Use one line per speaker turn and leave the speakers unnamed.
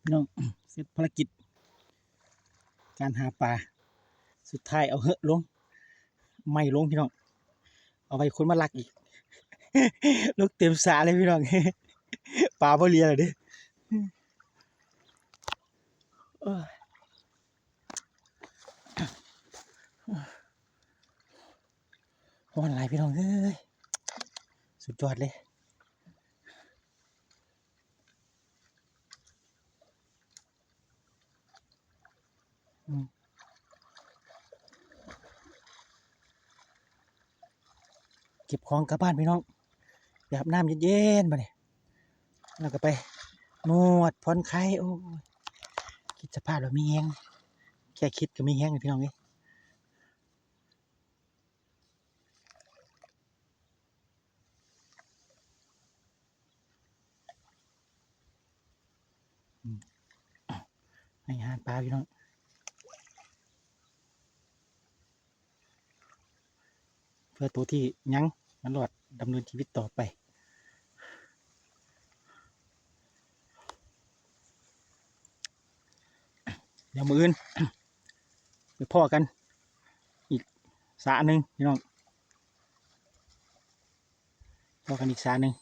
พี่น้องเสร็จภารกิจการหาปลาสุดท้ายเอาเหอะลงไม่ลงพี่น้องเอาไปคนมาลักอีกลูกเต็มสาเลยพี่น้องปลาบ่เลียเลยดิฮ้อนหลายพี่น้องเอ้ยสุดยอดเลยเก็บของกลับบ้านพี่น้องไปอาบน้ำเย็นๆมาเนี่ยแล้วก็ไปนวดผ่อนคลายโอ้คิดสภาพแล้วมีแห้งแค่คิดก็มีแห้งเลยพี่น้องเอ้ยให้อาหารปลาพี่น้องเพื่อตัวที่ยังมันรอดดำเนินชีวิตต่อไปเดี๋ยวมื้ออื่นไปพ่อกันอีกสระหนึ่งพี่น้องพ่อกันอีกสระหนึ่ง